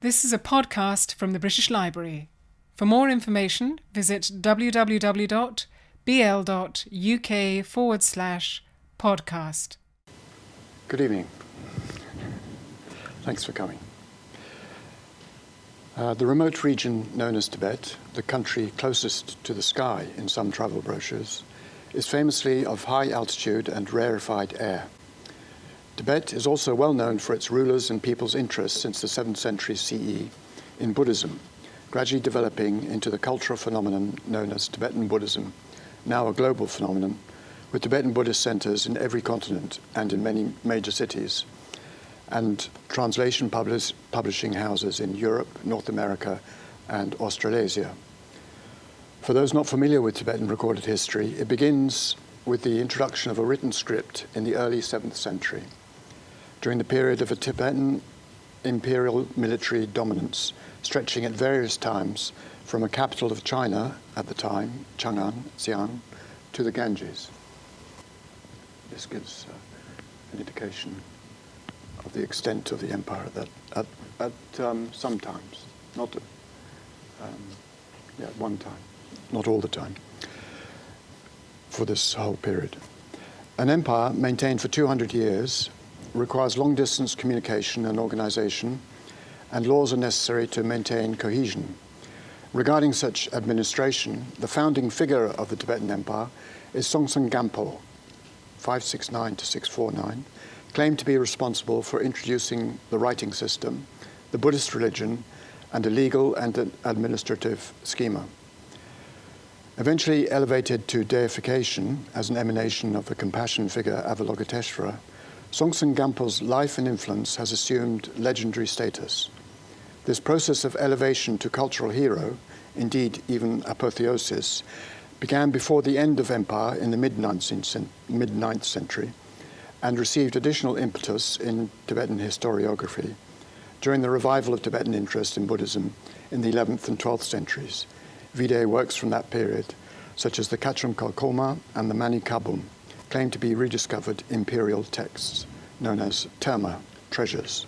This is a podcast from the British Library. For more information, visit www.bl.uk/podcast. Good evening. Thanks for coming. The remote region known as Tibet, the country closest to the sky in some travel brochures, is famously of high altitude and rarefied air. Tibet is also well known for its rulers and people's interest since the 7th century CE in Buddhism, gradually developing into the cultural phenomenon known as Tibetan Buddhism, now a global phenomenon, with Tibetan Buddhist centers in every continent and in many major cities, and translation publishing houses in Europe, North America, and Australasia. For those not familiar with Tibetan recorded history, it begins with the introduction of a written script in the early 7th century, during the period of a Tibetan imperial military dominance, stretching at various times from a capital of China at the time, Chang'an, Xi'an, to the Ganges. This gives an indication of the extent of the empire at some times, not at one time, not all the time, for this whole period. An empire maintained for 200 years requires long-distance communication and organization, and laws are necessary to maintain cohesion. Regarding such administration, the founding figure of the Tibetan Empire is Songtsen Gampo, 569 to 649, claimed to be responsible for introducing the writing system, the Buddhist religion, and a legal and an administrative schema. Eventually elevated to deification as an emanation of the compassion figure Avalokiteshvara, Songtsen Gampo's life and influence has assumed legendary status. This process of elevation to cultural hero, indeed even apotheosis, began before the end of empire in the mid-9th century and received additional impetus in Tibetan historiography during the revival of Tibetan interest in Buddhism in the 11th and 12th centuries. Vide works from that period, such as the Kachram Kalkoma and the Mani Kabum, claim to be rediscovered imperial texts known as terma, treasures.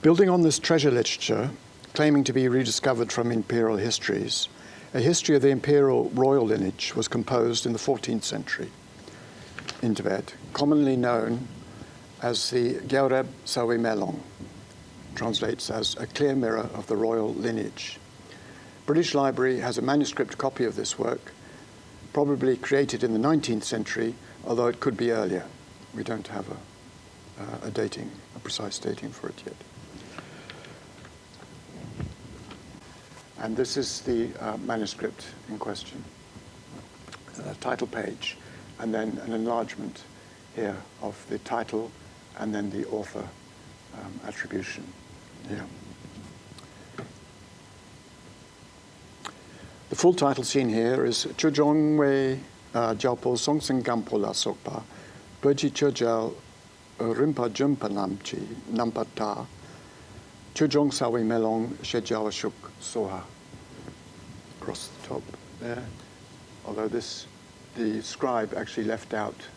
Building on this treasure literature, claiming to be rediscovered from imperial histories, a history of the imperial royal lineage was composed in the 14th century in Tibet, commonly known as the Rgyal Sawi Melong, translates as a clear mirror of the royal lineage. British Library has a manuscript copy of this work, probably created in the 19th century, although it could be earlier. We don't have a precise dating for it yet. And this is the manuscript in question, title page, and then an enlargement here of the title, and then the author attribution here. The full title seen here is Chujongwe Jalpo Songtsen Gampo La Sokpa, Berji Churjal Rimpa Jumpa Namchi Nampata, Chujong Sawi Melong Shejal Shuk Soha. Across the top there. Although the scribe actually left out,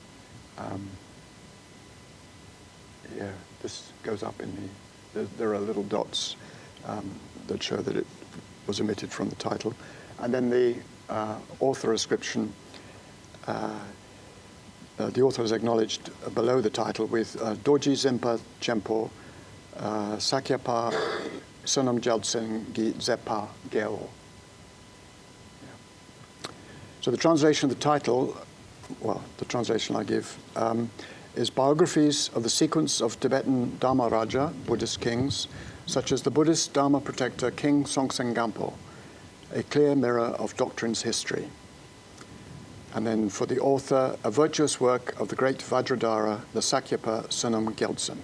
this goes up in there are little dots that show that it was omitted from the title. And then the author ascription, the author is acknowledged below the title with Dorji Zempa Chempo Sakyapa Sonam Jaltsen Gi Zepa Geo. So the translation of the title, the translation I give, is biographies of the sequence of Tibetan Dharma Raja, Buddhist kings, such as the Buddhist Dharma protector King Songtsen Gampo, a clear mirror of doctrine's history. And then for the author, a virtuous work of the great Vajradhara, the Sakyapa Sonam Gyaltsen.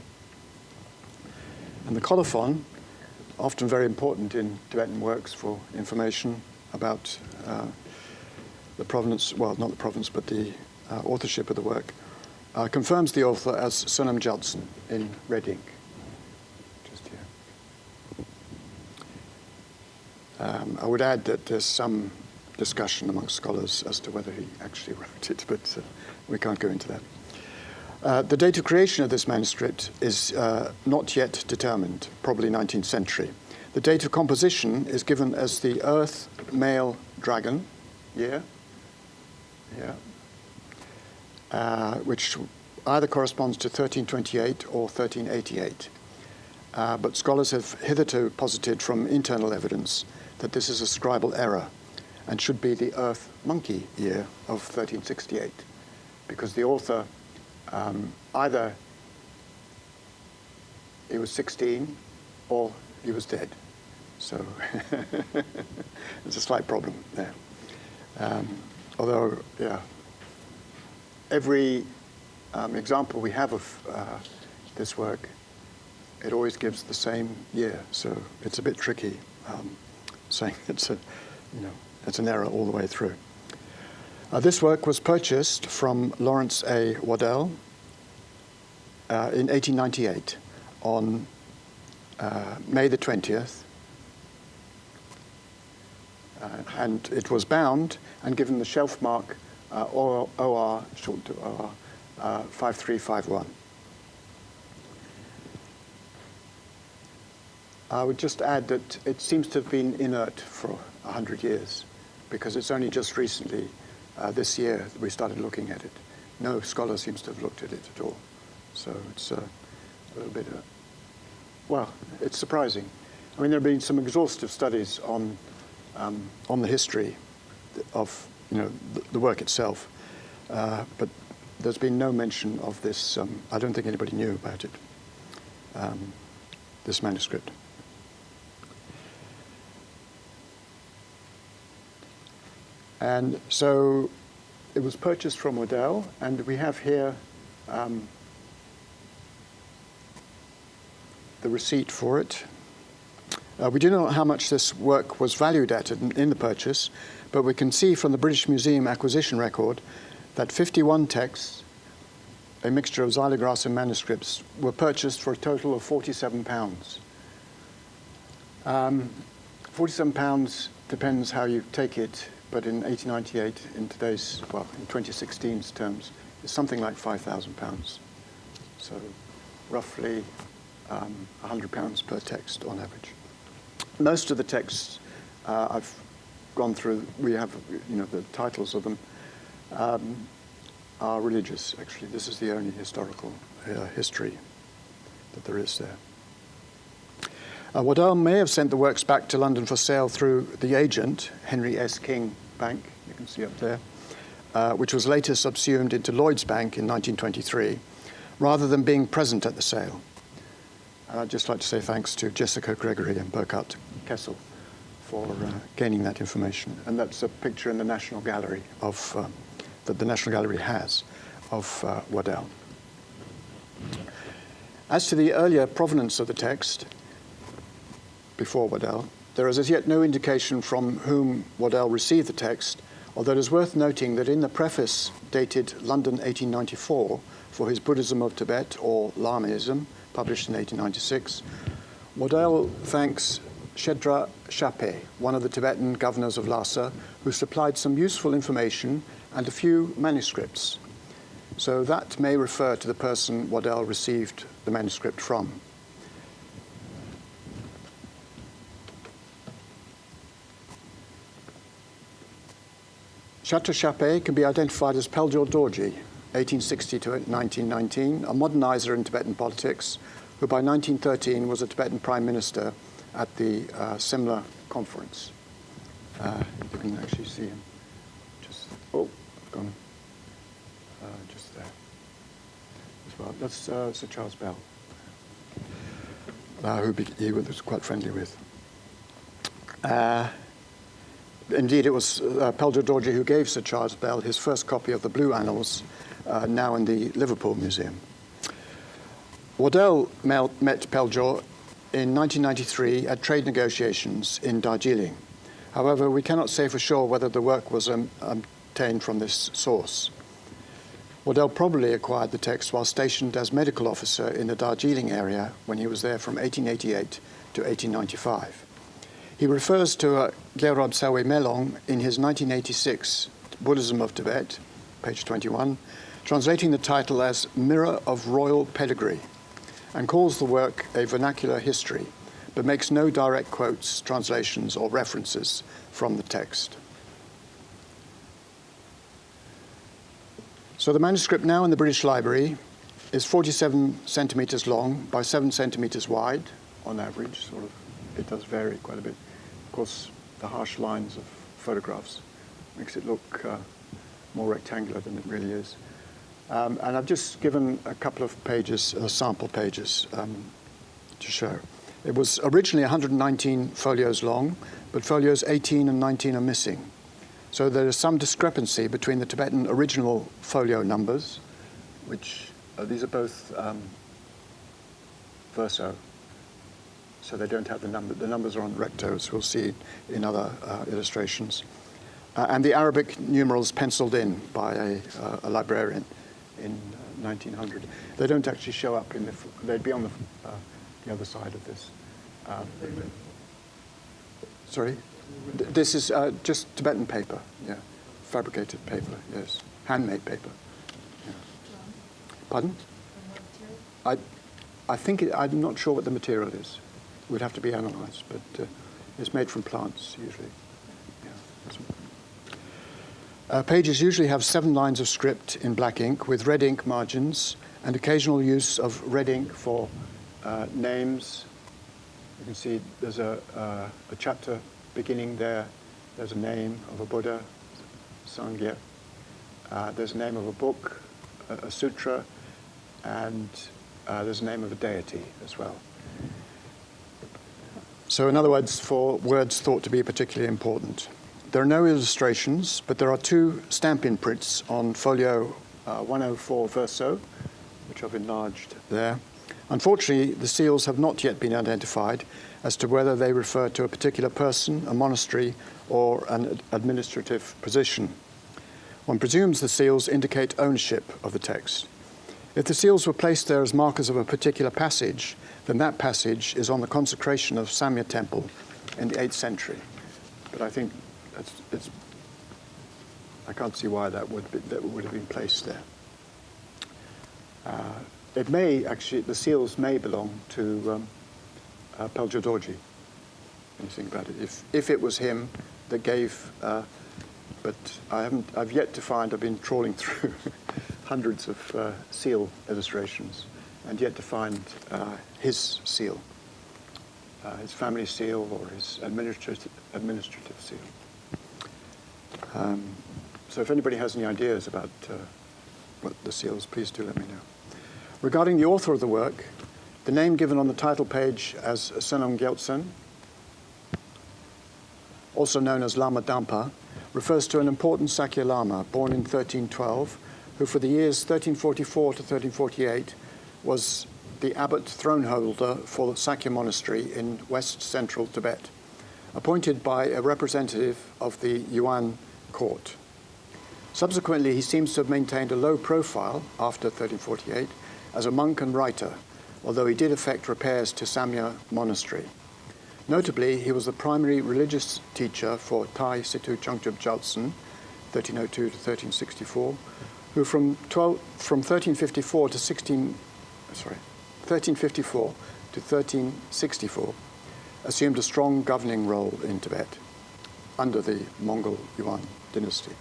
And the colophon, often very important in Tibetan works for information about the provenance, not the provenance, but the authorship of the work, confirms the author as Sonam Gyaltsen in red ink, just here. I would add that there's some discussion among scholars as to whether he actually wrote it, but we can't go into that. The date of creation of this manuscript is not yet determined, probably 19th century. The date of composition is given as the Earth male dragon year, which either corresponds to 1328 or 1388. But scholars have hitherto posited from internal evidence that this is a scribal error and should be the Earth monkey year of 1368, because the author either he was 16 or he was dead. So there's a slight problem there. Although, yeah, every example we have of this work, it always gives the same year. So it's a bit tricky saying it's an error all the way through. This work was purchased from Lawrence A. Waddell in 1898 on May the 20th. And it was bound and given the shelf mark OR, short to OR, 5351. I would just add that it seems to have been inert for 100 years, because it's only just recently, this year, we started looking at it. No scholar seems to have looked at it at all. So it's a little bit, well, it's surprising. I mean, there have been some exhaustive studies on the history of the work itself, but there's been no mention of this. I don't think anybody knew about it, this manuscript. And so it was purchased from Waddell, and we have here the receipt for it. We do not know how much this work was valued at in the purchase, but we can see from the British Museum acquisition record that 51 texts, a mixture of xylographs and manuscripts, were purchased for a total of £47. £47 depends how you take it, but in 1898, in today's, well, in 2016's terms, it's something like £5,000. So roughly £100 per text on average. Most of the texts I've gone through, we have, the titles of them, are religious, actually. This is the only historical history that there is there. Waddell may have sent the works back to London for sale through the agent, Henry S. King Bank, you can see up there, which was later subsumed into Lloyd's Bank in 1923, rather than being present at the sale. And I'd just like to say thanks to Jessica Gregory and Burkhard Kessel for gaining that information. And that's a picture in the National Gallery of, that the National Gallery has of Waddell. As to the earlier provenance of the text, before Waddell, there is as yet no indication from whom Waddell received the text, although it is worth noting that in the preface dated London 1894 for his Buddhism of Tibet, or Lamaism, published in 1896, Waddell thanks Shedra Shape, one of the Tibetan governors of Lhasa, who supplied some useful information and a few manuscripts. So that may refer to the person Waddell received the manuscript from. Shatra Shape can be identified as Peljor Dorji, 1860 to 1919, a modernizer in Tibetan politics, who by 1913 was a Tibetan prime minister at the Simla conference. You can actually see him. Just, gone. Just there as well. That's Sir Charles Bell, who he was quite friendly with. Indeed, it was Peljor Dorji who gave Sir Charles Bell his first copy of the Blue Annals, now in the Liverpool Museum. Waddell met Peljor in 1993 at trade negotiations in Darjeeling. However, we cannot say for sure whether the work was obtained from this source. Waddell probably acquired the text while stationed as medical officer in the Darjeeling area when he was there from 1888 to 1895. He refers to Glerab Sawe Melong in his 1986 Buddhism of Tibet, page 21, translating the title as Mirror of Royal Pedigree, and calls the work a vernacular history, but makes no direct quotes, translations, or references from the text. So the manuscript now in the British Library is 47 centimetres long by 7 centimetres wide, on average. It does vary quite a bit. Of course, the harsh lines of photographs makes it look more rectangular than it really is. And I've just given a couple of pages, sample pages, to show. It was originally 119 folios long, but folios 18 and 19 are missing. So there is some discrepancy between the Tibetan original folio numbers, which these are both verso, so they don't have the number. The numbers are on recto, as we'll see in other illustrations. And the Arabic numerals penciled in by a librarian in 1900. They don't actually show up in they'd be on the other side of this. Sorry? This is just Tibetan paper, yeah. Fabricated paper, yes. Handmade paper. Yeah. Pardon? I think I'm not sure what the material is. It would have to be analysed, but it's made from plants, usually. Yeah. Pages usually have 7 lines of script in black ink with red ink margins and occasional use of red ink for names. You can see there's a chapter beginning there. There's a name of a Buddha, Sangya. There's a name of a book, a sutra, and there's a name of a deity as well. So in other words, for words thought to be particularly important. There are no illustrations, but there are 2 stamp imprints on folio 104 verso, which I've enlarged there. Unfortunately, the seals have not yet been identified as to whether they refer to a particular person, a monastery, or an administrative position. One presumes the seals indicate ownership of the text. If the seals were placed there as markers of a particular passage, then that passage is on the consecration of Samya Temple in the 8th century. But I think I can't see why that would have been placed there. It may actually, the seals may belong to Pelgio Dorji, when you think about it. If it was him that gave, but I've yet to find, I've been trawling through hundreds of seal illustrations, and yet to find his seal, his family seal or his administrative seal. So if anybody has any ideas about what the seals, please do let me know. Regarding the author of the work, the name given on the title page as Sonam Gyaltsen, also known as Lama Dampa, refers to an important Sakya Lama born in 1312, who for the years 1344 to 1348 was the abbot throneholder for the Sakya monastery in west-central Tibet, appointed by a representative of the Yuan court. Subsequently, he seems to have maintained a low profile after 1348 as a monk and writer, although he did effect repairs to Samya Monastery. Notably, he was the primary religious teacher for Tai Situ Changchub Gyaltsen, 1302 to 1364, who from 1354 to 1364 assumed a strong governing role in Tibet under the Mongol Yuan dynasty,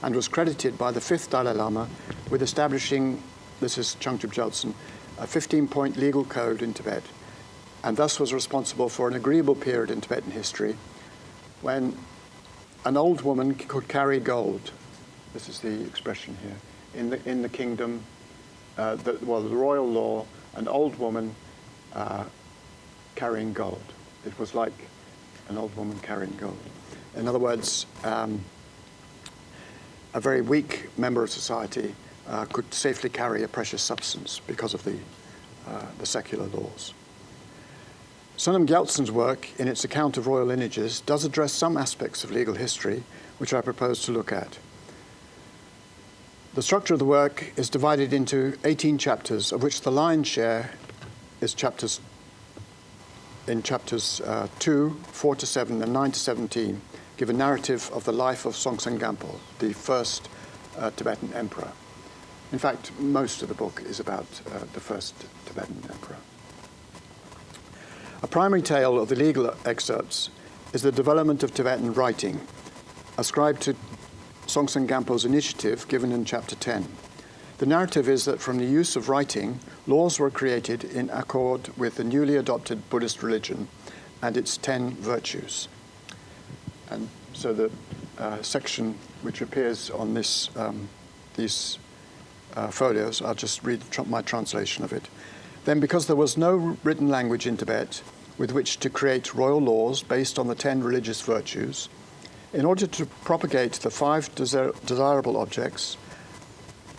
and was credited by the 5th Dalai Lama with establishing, this is Changchub Gyaltsen, a 15-point legal code in Tibet, and thus was responsible for an agreeable period in Tibetan history when an old woman could carry gold. This is the expression here. In the kingdom, the royal law, an old woman carrying gold. It was like an old woman carrying gold. In other words, a very weak member of society could safely carry a precious substance because of the secular laws. Sonam Gyaltsen's work, in its account of royal lineages, does address some aspects of legal history, which I propose to look at. The structure of the work is divided into 18 chapters, of which the lion's share is chapters 2, 4 to 7, and 9 to 17, give a narrative of the life of Songtsen Gampo, the first Tibetan emperor. In fact, most of the book is about the first Tibetan emperor. A primary tale of the legal excerpts is the development of Tibetan writing, ascribed to Songtsen Gampo's initiative given in Chapter 10. The narrative is that from the use of writing, laws were created in accord with the newly adopted Buddhist religion and its 10 virtues. And so the section which appears on these folios, I'll just read my translation of it. Then, because there was no written language in Tibet with which to create royal laws based on the 10 religious virtues, in order to propagate the 5 desirable objects,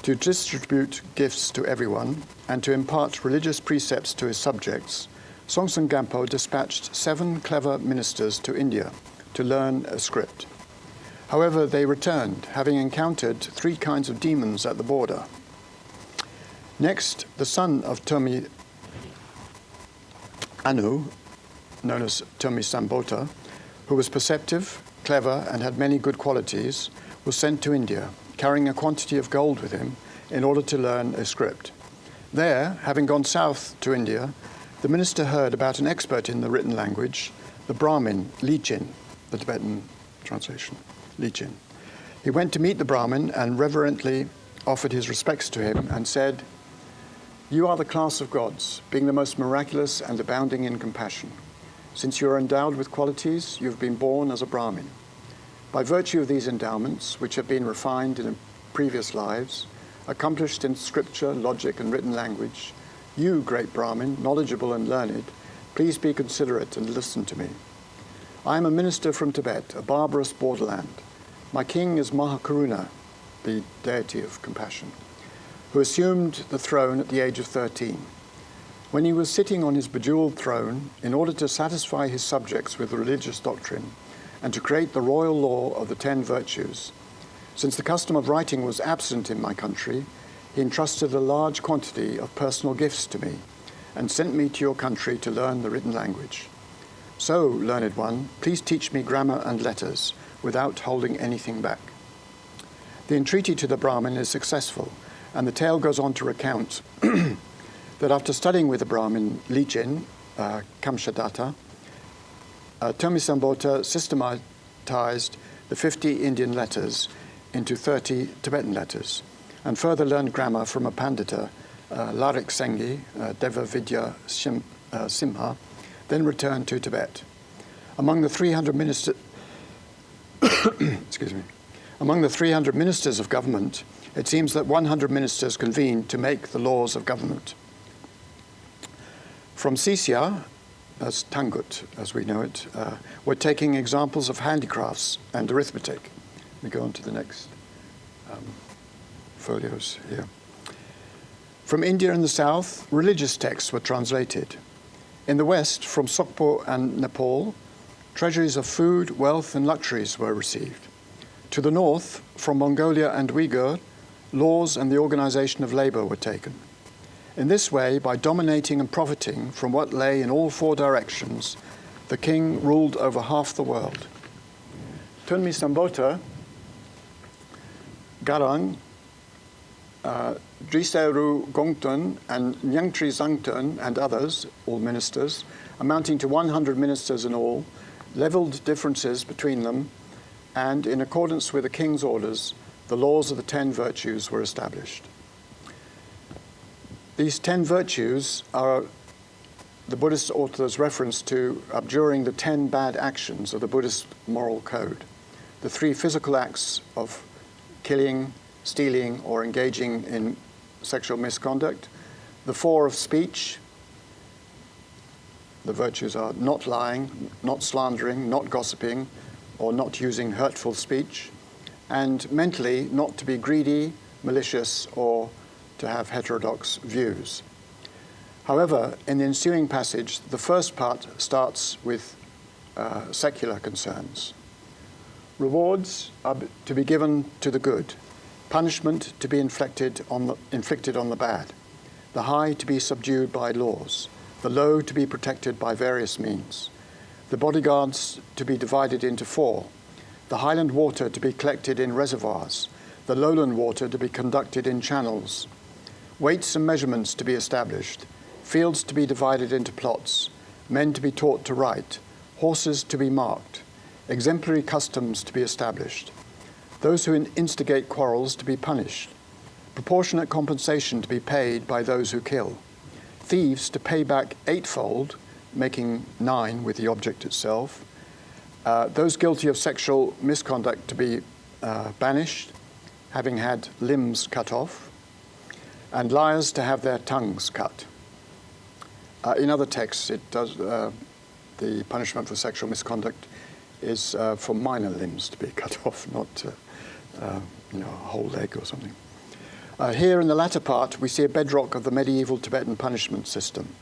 to distribute gifts to everyone, and to impart religious precepts to his subjects, Songtsen Gampo dispatched 7 clever ministers to India to learn a script. However, they returned, having encountered 3 kinds of demons at the border. Next, the son of Tomi Anu, known as Tomi Sambota, who was perceptive, clever, and had many good qualities, was sent to India, carrying a quantity of gold with him in order to learn a script. There, having gone south to India, the minister heard about an expert in the written language, the Brahmin, Lichin, the Tibetan translation, Lichin. He went to meet the Brahmin and reverently offered his respects to him and said, "You are the class of gods, being the most miraculous and abounding in compassion. Since you are endowed with qualities, you have been born as a Brahmin. By virtue of these endowments, which have been refined in previous lives, accomplished in scripture, logic, and written language, you, great Brahmin, knowledgeable and learned, please be considerate and listen to me. I am a minister from Tibet, a barbarous borderland. My king is Mahakaruna, the deity of compassion, who assumed the throne at the age of 13. When he was sitting on his bejeweled throne, in order to satisfy his subjects with religious doctrine and to create the royal law of the 10 virtues, since the custom of writing was absent in my country, he entrusted a large quantity of personal gifts to me and sent me to your country to learn the written language. So, learned one, please teach me grammar and letters without holding anything back." The entreaty to the Brahmin is successful, and the tale goes on to recount that after studying with the Brahmin Lichin, Kamshadatta, Tomi Sambota systematized the 50 Indian letters into 30 Tibetan letters, and further learned grammar from a Pandita, Larik Sengi, Deva Vidya Simha, then returned to Tibet. Among the 300 ministers of government, it seems that 100 ministers convened to make the laws of government. From Sisya, as Tangut, as we know it, we're taking examples of handicrafts and arithmetic. We go on to the next folios here. From India in the south, religious texts were translated. In the west, from Sokpo and Nepal, treasuries of food, wealth, and luxuries were received. To the north, from Mongolia and Uyghur, laws and the organization of labor were taken. In this way, by dominating and profiting from what lay in all 4 directions, the king ruled over half the world. Tunmi Sambota, Garang, Driseru Gongtun, and Nyangtri Zangtun, and others, all ministers, amounting to 100 ministers in all, leveled differences between them, and in accordance with the king's orders, the laws of the 10 virtues were established. These 10 virtues are the Buddhist author's reference to abjuring the 10 bad actions of the Buddhist moral code. The 3 physical acts of killing, stealing, or engaging in sexual misconduct. The 4 of speech. The virtues are not lying, not slandering, not gossiping, or not using hurtful speech. And mentally, not to be greedy, malicious, or to have heterodox views. However, in the ensuing passage, the first part starts with secular concerns. Rewards are to be given to the good, punishment to be inflicted on the bad, the high to be subdued by laws, the low to be protected by various means, the bodyguards to be divided into 4, the highland water to be collected in reservoirs, the lowland water to be conducted in channels, weights and measurements to be established, fields to be divided into plots, men to be taught to write, horses to be marked, exemplary customs to be established, those who instigate quarrels to be punished, proportionate compensation to be paid by those who kill, thieves to pay back eightfold, making 9 with the object itself, those guilty of sexual misconduct to be banished, having had limbs cut off, and liars to have their tongues cut. In other texts, it does the punishment for sexual misconduct is for minor limbs to be cut off, not a whole leg or something. Here in the latter part, we see a bedrock of the medieval Tibetan punishment system,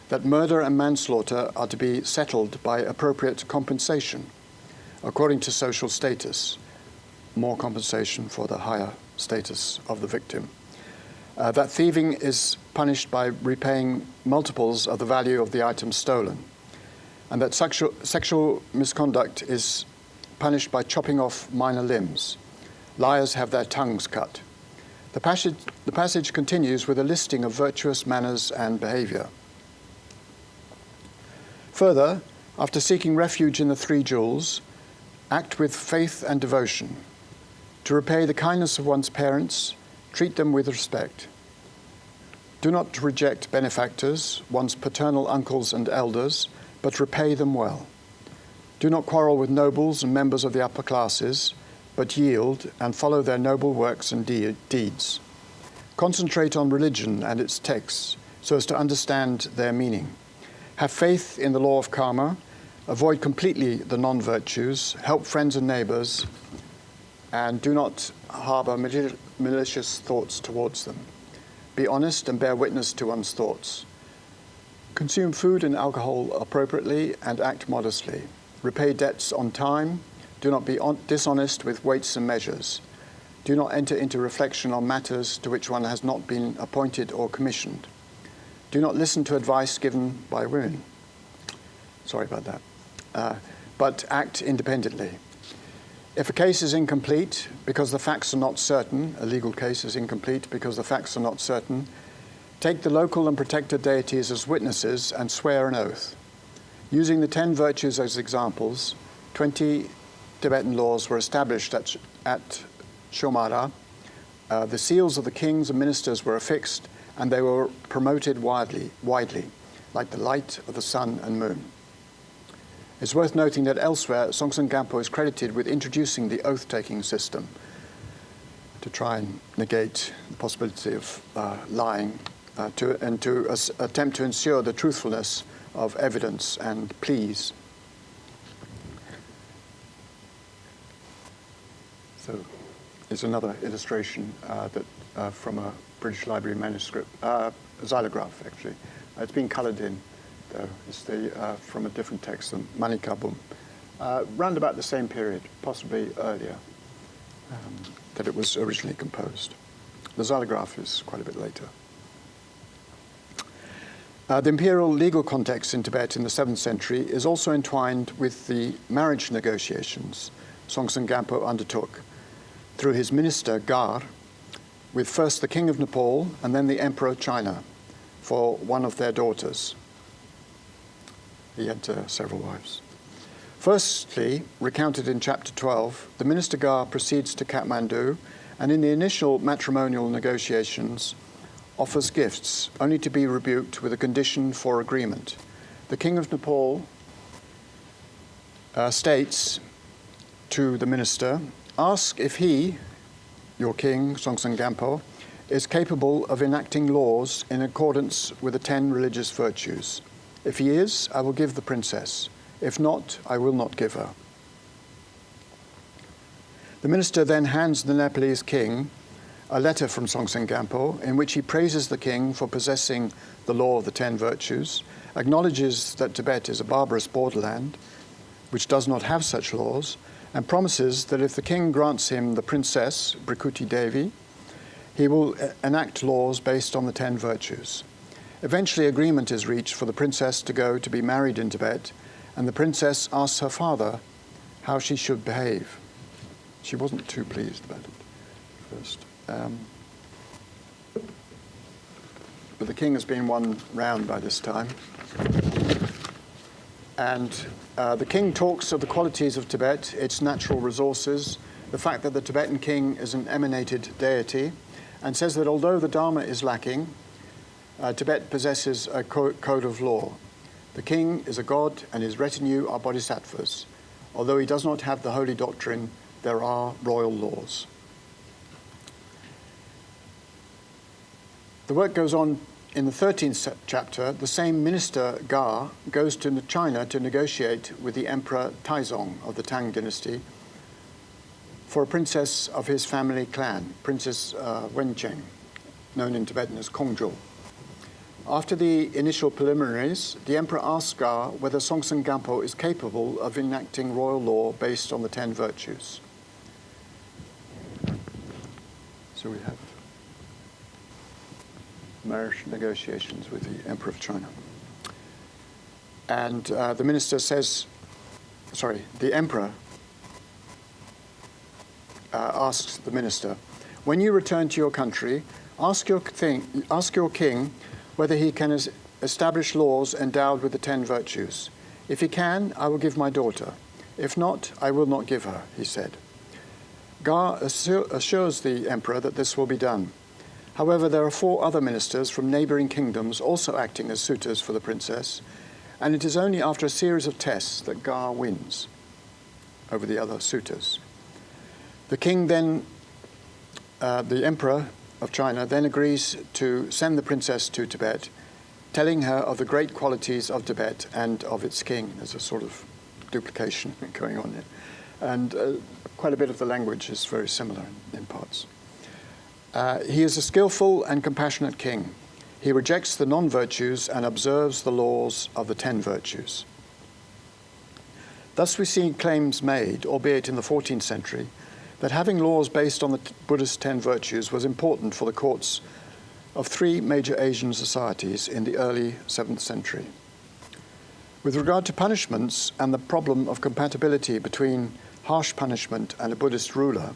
that murder and manslaughter are to be settled by appropriate compensation, according to social status, more compensation for the higher status of the victim. That thieving is punished by repaying multiples of the value of the item stolen, and that sexual misconduct is punished by chopping off minor limbs. Liars have their tongues cut. The passage continues with a listing of virtuous manners and behavior. Further, after seeking refuge in the 3 jewels, act with faith and devotion. To repay the kindness of one's parents, treat them with respect. Do not reject benefactors, one's paternal uncles and elders, but repay them well. Do not quarrel with nobles and members of the upper classes, but yield and follow their noble works and deeds. Concentrate on religion and its texts so as to understand their meaning. Have faith in the law of karma, avoid completely the non-virtues, help friends and neighbors, and do not harbor malicious thoughts towards them. Be honest and bear witness to one's thoughts. Consume food and alcohol appropriately and act modestly. Repay debts on time. Do not be dishonest with weights and measures. Do not enter into reflection on matters to which one has not been appointed or commissioned. Do not listen to advice given by women. Sorry about that. But act independently. If a case is incomplete because the facts are not certain, a legal case is incomplete because the facts are not certain, take the local and protected deities as witnesses and swear an oath. Using the 10 virtues as examples, 20 Tibetan laws were established at Shomara. The seals of the kings and ministers were affixed, and they were promoted widely, like the light of the sun and moon. It's worth noting that elsewhere, Songtsen Gampo is credited with introducing the oath-taking system to try and negate the possibility of lying, to attempt to ensure the truthfulness of evidence and pleas. So here's another illustration from a British Library manuscript, xylograph actually. It's been coloured in, though. It's from a different text than Manikabum. Round about the same period, possibly earlier, that it was originally composed. The xylograph is quite a bit later. The imperial legal context in Tibet in the 7th century is also entwined with the marriage negotiations Songtsen Gampo undertook through his minister, Gar, with first the King of Nepal and then the Emperor of China for one of their daughters. He had several wives. Firstly, recounted in chapter 12, the minister Gar proceeds to Kathmandu and in the initial matrimonial negotiations offers gifts, only to be rebuked with a condition for agreement. The King of Nepal states to the minister, ask if he, your king, Songtsen Gampo, is capable of enacting laws in accordance with the 10 religious virtues. If he is, I will give the princess. If not, I will not give her. The minister then hands the Nepalese king a letter from Songtsen Gampo in which he praises the king for possessing the law of the 10 virtues, acknowledges that Tibet is a barbarous borderland which does not have such laws, and promises that if the king grants him the princess, Brikuti Devi, he will enact laws based on the 10 virtues. Eventually, agreement is reached for the princess to go to be married in Tibet, and the princess asks her father how she should behave. She wasn't too pleased about it. first. But the king has been won round by this time. And the king talks of the qualities of Tibet, its natural resources, the fact that the Tibetan king is an emanated deity, and says that although the Dharma is lacking, Tibet possesses a code of law. The king is a god and his retinue are bodhisattvas. Although he does not have the holy doctrine, there are royal laws. The work goes on in the 13th chapter. The same minister, Ga, goes to China to negotiate with the Emperor Taizong of the Tang dynasty for a princess of his family clan, Princess Wencheng, known in Tibetan as Kongzhou. After the initial preliminaries, the emperor asks Ga whether Songtsen Gampo is capable of enacting royal law based on the 10 virtues. So we have marriage negotiations with the Emperor of China. And the minister says, the emperor asks the minister, when you return to your country, ask your king whether he can establish laws endowed with the 10 virtues. If he can, I will give my daughter. If not, I will not give her, he said. Ga assures the emperor that this will be done. However, there are 4 other ministers from neighboring kingdoms also acting as suitors for the princess, and it is only after a series of tests that Ga wins over the other suitors. The king then, the emperor of China, then agrees to send the princess to Tibet, telling her of the great qualities of Tibet and of its king. There's a sort of duplication going on here. And quite a bit of the language is very similar in parts. He is a skillful and compassionate king. He rejects the non-virtues and observes the laws of the 10 virtues. Thus we see claims made, albeit in the 14th century, that having laws based on the Buddhist 10 virtues was important for the courts of 3 major Asian societies in the early 7th century. With regard to punishments and the problem of compatibility between harsh punishment and a Buddhist ruler,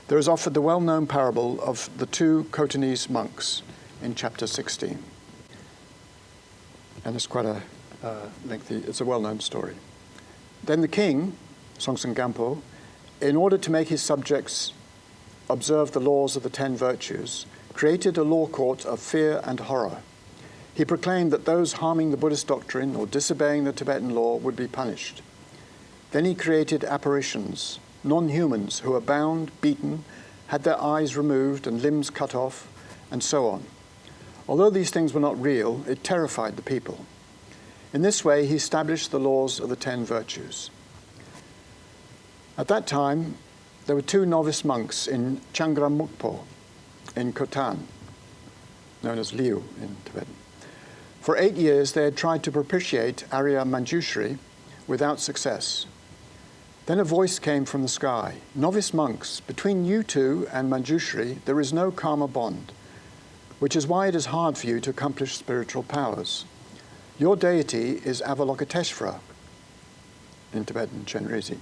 there is offered the well-known parable of the 2 Khotanese monks in chapter 16. And it's quite a lengthy, it's a well-known story. Then the king, Songtsen Gampo, in order to make his subjects observe the laws of the 10 virtues, created a law court of fear and horror. He proclaimed that those harming the Buddhist doctrine or disobeying the Tibetan law would be punished. Then he created apparitions, non-humans who were bound, beaten, had their eyes removed and limbs cut off, and so on. Although these things were not real, it terrified the people. In this way, he established the laws of the 10 virtues. At that time, there were 2 novice monks in Changramukpo in Khotan, known as Liu in Tibetan. For 8 years, they had tried to propitiate Arya Manjushri without success. Then a voice came from the sky. Novice monks, between you 2 and Manjushri, there is no karma bond, which is why it is hard for you to accomplish spiritual powers. Your deity is Avalokiteshvara, in Tibetan, Chenrezig.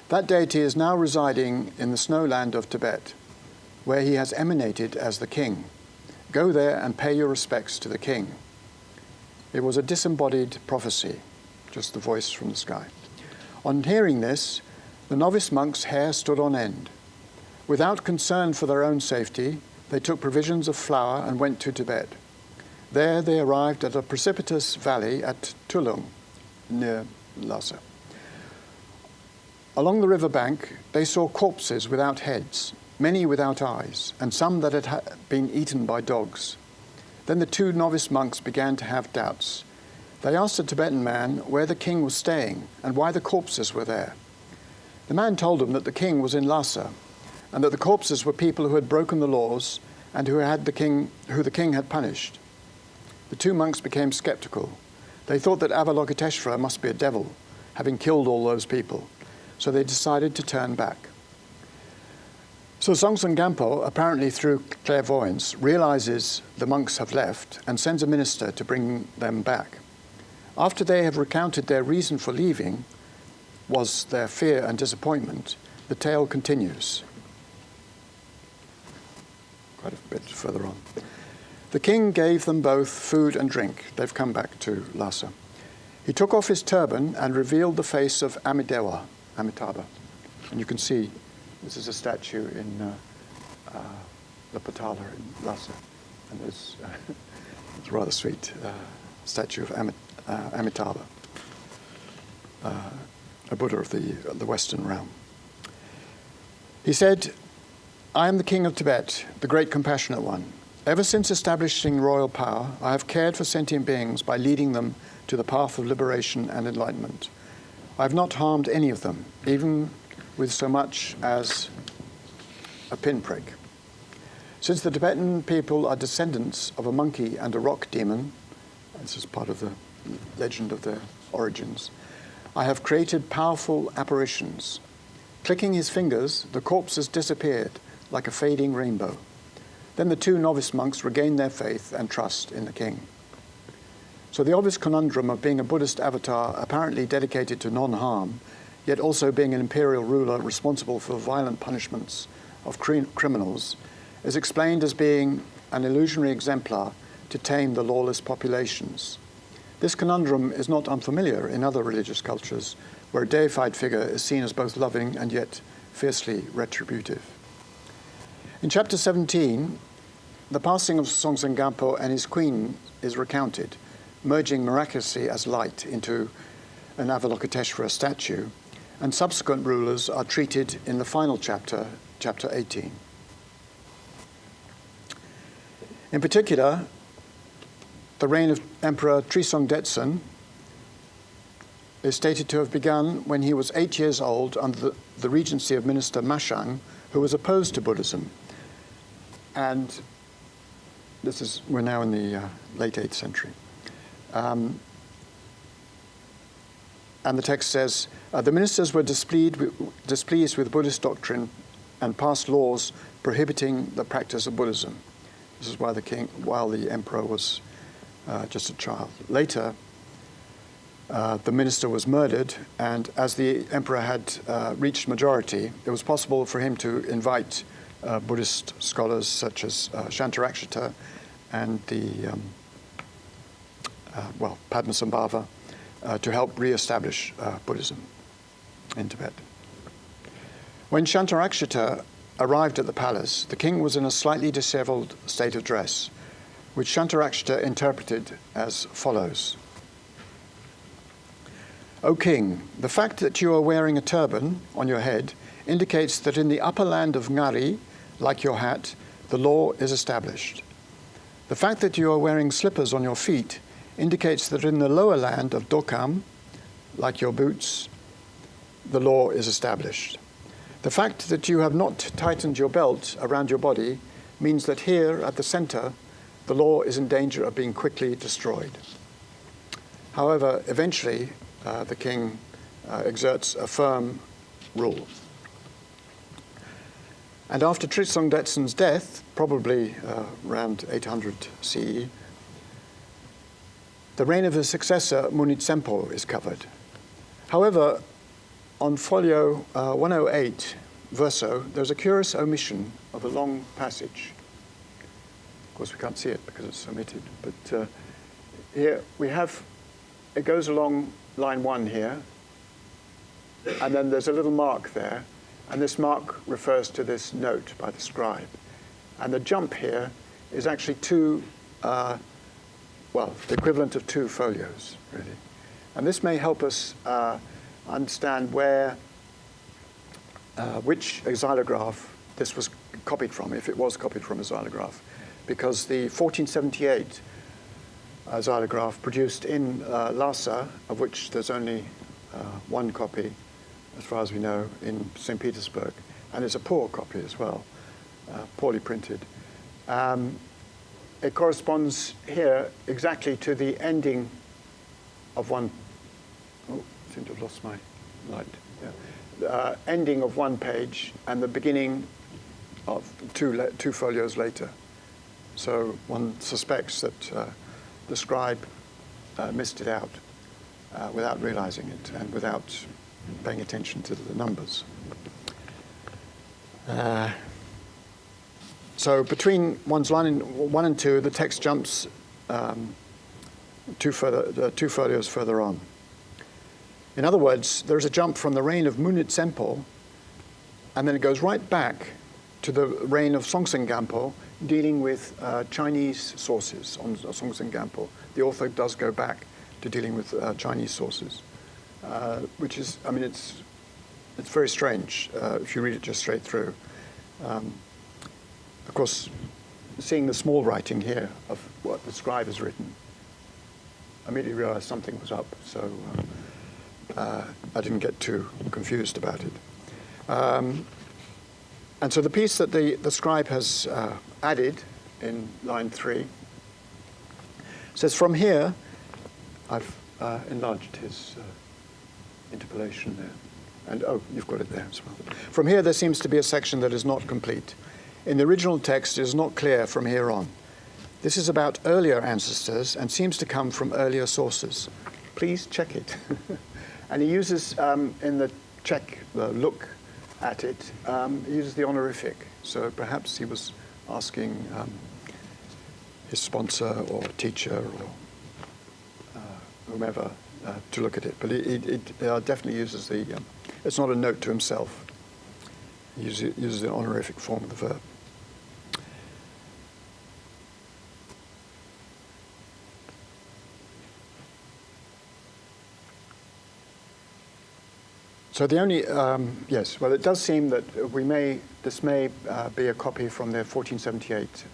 That deity is now residing in the snow land of Tibet, where he has emanated as the king. Go there and pay your respects to the king. It was a disembodied prophecy, just the voice from the sky. On hearing this, the novice monks' hair stood on end. Without concern for their own safety, they took provisions of flour and went to Tibet. There they arrived at a precipitous valley at Tulung, near Lhasa. Along the river bank, they saw corpses without heads, many without eyes, and some that had been eaten by dogs. Then the 2 novice monks began to have doubts. They asked a Tibetan man where the king was staying and why the corpses were there. The man told them that the king was in Lhasa, and that the corpses were people who had broken the laws and who the king had punished. The 2 monks became skeptical. They thought that Avalokiteshvara must be a devil, having killed all those people. So they decided to turn back. So Songtsen Gampo, apparently through clairvoyance, realizes the monks have left and sends a minister to bring them back. After they have recounted their reason for leaving was their fear and disappointment, the tale continues. quite a bit further on. The king gave them both food and drink. They've come back to Lhasa. He took off his turban and revealed the face of Amitabha. And you can see this is a statue in the Patala in Lhasa. And there's it's a rather sweet statue of Amitabha, a Buddha of the Western realm. He said, "I am the king of Tibet, the great compassionate one. Ever since establishing royal power, I have cared for sentient beings by leading them to the path of liberation and enlightenment. I have not harmed any of them, even with so much as a pinprick. Since the Tibetan people are descendants of a monkey and a rock demon," this is part of the legend of their origins, "I have created powerful apparitions. Clicking his fingers, the corpses disappeared like a fading rainbow. Then the two novice monks regained their faith and trust in the king." So the obvious conundrum of being a Buddhist avatar apparently dedicated to non-harm, yet also being an imperial ruler responsible for violent punishments of criminals, is explained as being an illusionary exemplar to tame the lawless populations. This conundrum is not unfamiliar in other religious cultures, where a deified figure is seen as both loving and yet fiercely retributive. In chapter 17, the passing of Songtsen Gampo and his queen is recounted, merging miraculously as light into an Avalokiteshvara statue, and subsequent rulers are treated in the final chapter, chapter 18. In particular, the reign of Emperor Trisong Detsen is stated to have begun when he was 8 years old under the regency of Minister Mashang, who was opposed to Buddhism. And we're now in the late 8th century. And the text says, the ministers were displeased with Buddhist doctrine and passed laws prohibiting the practice of Buddhism. This is while the emperor was just a child. Later, the minister was murdered, and as the emperor had reached majority, it was possible for him to invite Buddhist scholars such as Shantarakshita and Padmasambhava to help re-establish Buddhism in Tibet. When Shantarakshita arrived at the palace, the king was in a slightly disheveled state of dress, which Shantarakshita interpreted as follows. "O king, the fact that you are wearing a turban on your head indicates that in the upper land of Ngari, like your hat, the law is established. The fact that you are wearing slippers on your feet indicates that in the lower land of Dokam, like your boots, the law is established. The fact that you have not tightened your belt around your body means that here at the center, the law is in danger of being quickly destroyed." However, eventually, the king exerts a firm rule. And after Trisong Detsen's death, probably around 800 CE, the reign of his successor, Munitsempo, is covered. However, on folio 108, verso, there's a curious omission of a long passage. Of course, we can't see it because it's omitted, but here we have, it goes along line 1 here, and then there's a little mark there, and this mark refers to this note by the scribe. And the jump here is actually the equivalent of 2 folios, really. And this may help us understand which xylograph this was copied from, if it was copied from a xylograph, because the 1478 xylograph produced in Lhasa, of which there's only one copy, as far as we know, in St. Petersburg, and it's a poor copy as well, poorly printed. It corresponds here exactly to the ending of one. Oh, I seem to have lost my light. Yeah. Ending of one page and the beginning of two folios later. So one suspects that the scribe missed it out without realizing it and without paying attention to the numbers. So between line 1 and 2, the text jumps two folios further on. In other words, there's a jump from the reign of Munit Sempo, and then it goes right back to the reign of Songtsen Gampo, dealing with Chinese sources on Songtsen Gampo. The author does go back to dealing with Chinese sources, which is, I mean, it's very strange if you read it just straight through. Of course, seeing the small writing here of what the scribe has written, I immediately realized something was up, so I didn't get too confused about it. And so the piece that the scribe has added in line 3 says, from here, I've enlarged his interpolation there. And, oh, you've got it there as well. From here, there seems to be a section that is not complete. In the original text, it is not clear from here on. This is about earlier ancestors and seems to come from earlier sources. Please check it. And he uses, in the look at it, he uses the honorific. So perhaps he was asking his sponsor or teacher or whomever to look at it. But it definitely uses the, it's not a note to himself. He uses the honorific form of the verb. So the only, yes, well, it does seem that this may be a copy from their 1478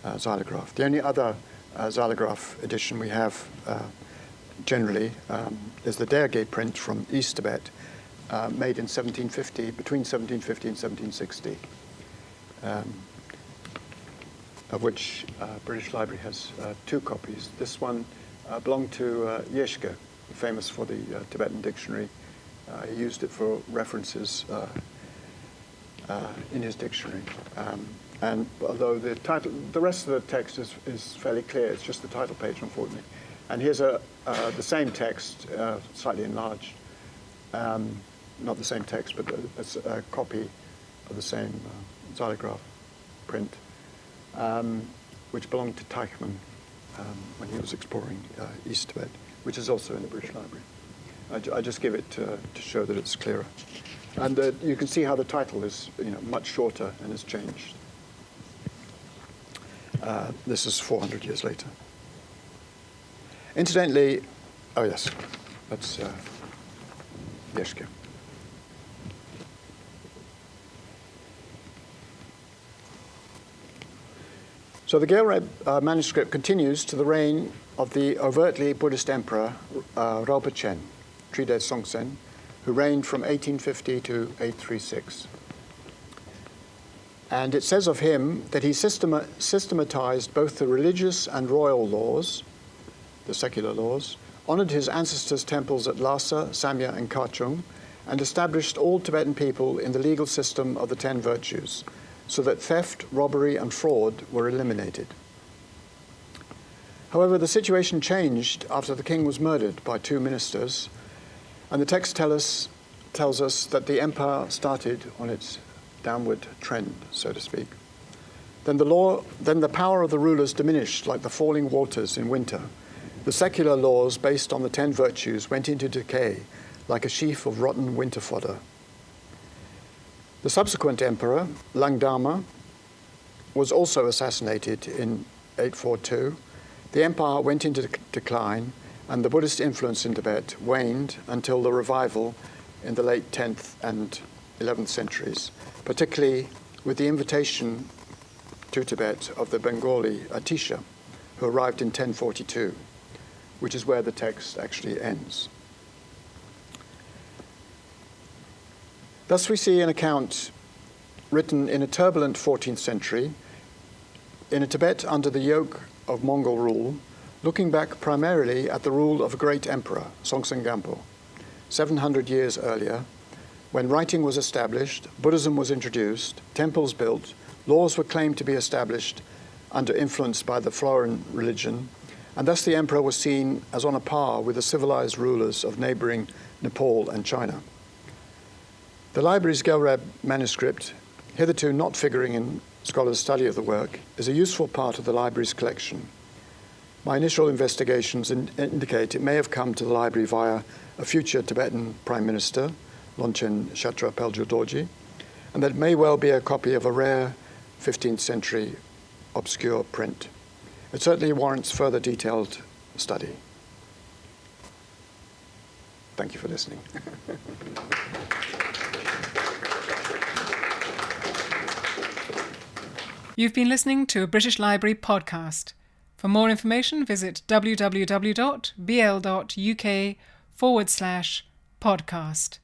xylograph. The only other xylograph edition we have generally is the Derge print from East Tibet, made in 1750, between 1750 and 1760, of which British Library has 2 copies. This one belonged to Yeshke, famous for the Tibetan dictionary. He used it for references in his dictionary. And although the rest of the text is fairly clear, it's just the title page, unfortunately. And here's the same text, slightly enlarged. Not the same text, but it's a copy of the same xylograph print, which belonged to Teichmann when he was exploring East Tibet, which is also in the British Library. I just give it to show that it's clearer. And you can see how the title is much shorter and has changed. This is 400 years later. Incidentally, oh yes, that's Yeshke. So the Gyal manuscript continues to the reign of the overtly Buddhist emperor Rinpoche, Tride Songtsen, who reigned from 1850 to 836. And it says of him that he systematized both the religious and royal laws, the secular laws, honored his ancestors' temples at Lhasa, Samya, and Kachung, and established all Tibetan people in the legal system of the 10 virtues, so that theft, robbery, and fraud were eliminated. However, the situation changed after the king was murdered by 2 ministers, and the text tells us that the empire started on its downward trend, so to speak. Then the power of the rulers diminished like the falling waters in winter. The secular laws based on the 10 virtues went into decay like a sheaf of rotten winter fodder. The subsequent emperor, Langdama, was also assassinated in 842. The empire went into decline, and the Buddhist influence in Tibet waned until the revival in the late 10th and 11th centuries, particularly with the invitation to Tibet of the Bengali Atisha, who arrived in 1042, which is where the text actually ends. Thus we see an account written in a turbulent 14th century, in a Tibet under the yoke of Mongol rule, looking back primarily at the rule of a great emperor, Songtsen Gampo, 700 years earlier, when writing was established, Buddhism was introduced, temples built, laws were claimed to be established under influence by the foreign religion, and thus the emperor was seen as on a par with the civilized rulers of neighboring Nepal and China. The library's Gyal manuscript, hitherto not figuring in scholar's study of the work is a useful part of the library's collection. My initial investigations indicate it may have come to the library via a future Tibetan Prime Minister, Longchen Kshatra Pelgyu Dorji, and that it may well be a copy of a rare 15th century obscure print. It certainly warrants further detailed study. Thank you for listening. You've been listening to a British Library podcast. For more information, visit www.bl.uk/podcast.